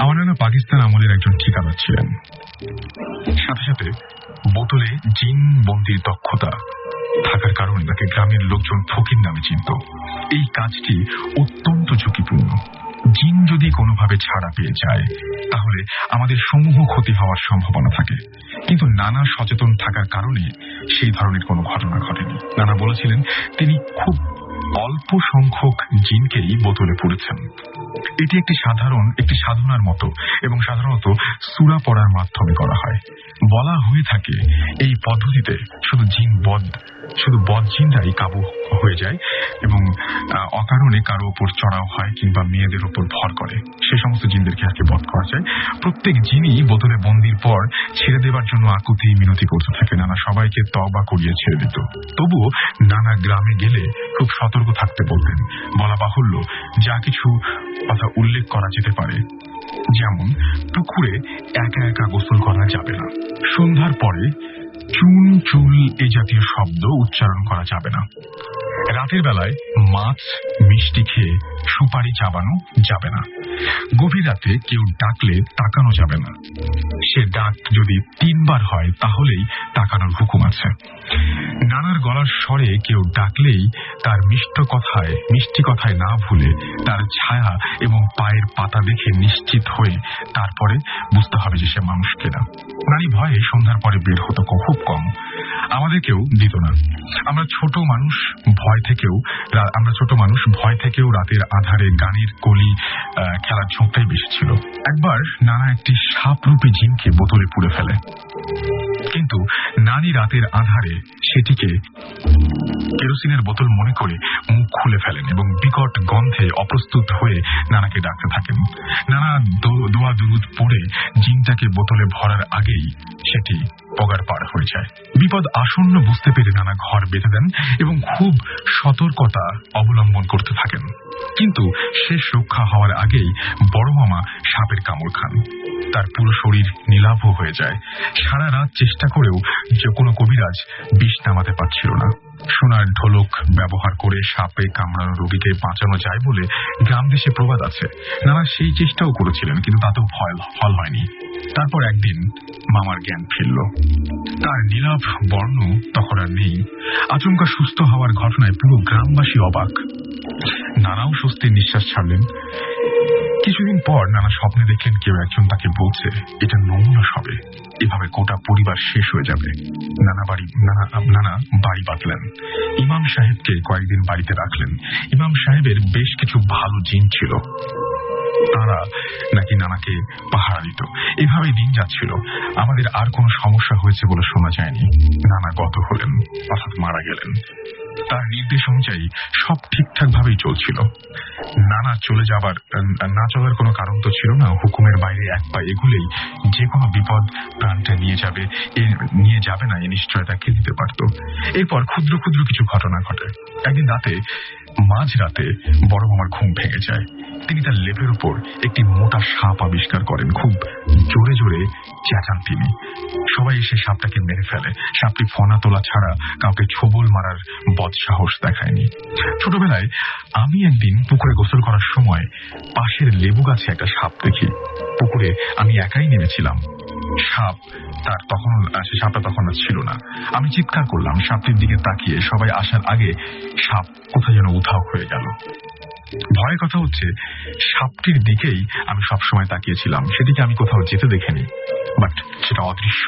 আমার নানা পাকিস্তান আমলের একজন ঠিকাদার ছিলেন। সাথে সাথে বোতলে জিন বন্দির দক্ষতা থাকার কারণে তাকে গ্রামের লোকজন ফকির নামে চিনত। এই কাজটি অত্যন্ত ঝুঁকিপূর্ণ। জিন যদি কোনোভাবে ছাড়া পেয়ে যায় তাহলে আমাদের সমূহ ক্ষতি হওয়ার সম্ভাবনা থাকে, কিন্তু নানা সচেতন থাকার কারণে সেই ধরনের কোনো ঘটনা ঘটেনি। নানা বলেছিলেন তিনি খুব অল্প সংখ্যক জিনকেই বোতলে পুরেছেন। এটি একটি সাধনার মতো এবং সাধারণত সূরা পড়ার মাধ্যমে করা হয়। বলা হয়ে থাকে এই পদ্ধতিতে শুধু বদ জিনরাই কাবু হয়ে যায় এবং অকারণে কারো উপর চড়াও হয় কিংবা মেয়েদের উপর ভর করে, সে সমস্ত জিনদেরকে আর কি বধ করা যায়। প্রত্যেক জিনই বোতলে বন্দির পর ছেড়ে দেবার জন্য আকুতি মিনতি করতে থাকে। নানা সবাইকে তওবা করিয়ে ছেড়ে দিত। তবুও নানা গ্রামে গেলে খুব সতর্ক থাকতে বলতেন। বলা বাহুল্য যা কিছু কথা উল্লেখ করা যেতে পারে, যেমন পুকুরে একা একা গোসল করা যাবে না, সন্ধ্যার পরে চুন চুল এই জাতীয় শব্দ উচ্চারণ করা যাবে না, রাতের বেলায় মাছ মিষ্টি খেয়ে সুপারি চাবানো যাবে না, গভীর রাতে কেউ ডাকলে তাকানো যাবে না, সে ডাক যদি 3 বার হয় তাহলেই তাকানোর হুকুম আছে। নানার গলার স্বরে কেউ ডাকলেই তার মিষ্টি কথায় না ভুলে তার ছায়া এবং পায়ের পাতা দেখে নিশ্চিত হয়ে তারপরে বুঝতে হবে যে সে মানুষ কিনা। নারী ভয়ে সন্ধ্যার পরে বের হতো খুব কম, আমাদেরকেও দিত না। আমরা ছোট মানুষ ভয় থেকেও রাতের আধারে গানের কলি খেলার ঝোঁকটাই বেশি ছিল। একবার নানা একটি সাপরূপী জিনকে বোতলে পুরে ফেলে, কিন্তু নানি রাতের আধারে সেটিকে কেরোসিনের বোতল মনে করে মুখ খুলে ফেলেন এবং বিকট গন্ধে অপ্রস্তুত হয়ে নানাকে ডাকতে থাকেন। নানা দোয়া দুরুদ পড়ে জিনটাকে বোতলে ভরার আগেই সেটি পগার পার হয়ে যায়। বিপদ আসন্ন বুঝতে পেরে নানা ঘর বেঁধে দেন এবং খুব সতর্কতা অবলম্বন করতে থাকেন, কিন্তু শেষ রক্ষা হওয়ার আগেই বড় মামা সাপের কামড় খান। তার পুরো শরীর নীলাভ হয়ে যায়। সারা রাত চেষ্টা করেও যে কোনো কবিরাজ বিষ নামাতে পারছিল না। সোনার ঢোলক ব্যবহার করে সাপে কামড়ানো রোগীকে বাঁচানো যায় বলে গ্রাম দেশে প্রবাদ আছে। নানা সেই চেষ্টাও করেছিলেন, কিন্তু তাতেও ফল হয়নি। তারপর একদিন মামার জ্ঞান ফিরল। তার নীলাভ বর্ণ তখন আর নেই। আচমকা সুস্থ হওয়ার ঘটনায় পুরো গ্রামবাসী অবাক। নানাও স্বস্তির নিঃশ্বাস ছাড়লেন। কিছুদিন পর নানা স্বপ্নে দেখলেন কেউ একজন তাকে বলছে এটা নমুনা সবে, এভাবে গোটা পরিবার শেষ হয়ে যাবে। নানা বাড়ি বাঁধলেন। ইমাম সাহেবকে কয়েকদিন বাড়িতে রাখলেন। ইমাম সাহেবের বেশ কিছু ভালো জিন ছিল, তারা নাকি নানাকে পাহারা দিত। এভাবেই দিন যাচ্ছিল। আমাদের আর কোনো সমস্যা হয়েছে বলে শোনা যায়নি। নানা গত হলেন, অর্থাৎ মারা গেলেন। তার নির্দেশ অনুযায়ী সব ঠিকঠাক ভাবেই চলছিল। নানা না চলার কোনো কারণ তো ছিল না। হুকুমের বাইরে এক পা এগুলেই যে কোনো বিপদ প্রাণটা নিয়ে যাবে না, এ নিশ্চয়তা কে দিতে পারত। এরপর ক্ষুদ্র ক্ষুদ্র কিছু ঘটনা ঘটে। একদিন মাঝরাতে বড় মামার ঘুম ভেঙে যায়। তিনি তার লেপের উপর একটি মোটা সাপ আবিষ্কার করেন। খুব জোরে জোরে চেঁচান তিনি। সবাই এসে সাপটাকে মেরে ফেলে। সাপটি ফনা তোলা ছাড়া কাউকে ছোবল মারার বদসাহস দেখায়নি। ছোটবেলায় আমি একদিন পুকুরে গোসল করার সময় পাশের লেবু গাছে একটা সাপ দেখি। পুকুরে আমি একাই নেমেছিলাম। সাপটা তখন আর ছিল না। আমি চিৎকার করলাম। সাপটির দিকে তাকিয়ে সবাই আসার আগে সাপ কোথায় যেন উধাও হয়ে গেল। ভয়ের কথা হচ্ছে সাপটির দিকেই আমি সবসময় তাকিয়েছিলাম, সেদিকে আমি কোথাও যেতে দেখিনি, বাট সেটা অদৃশ্য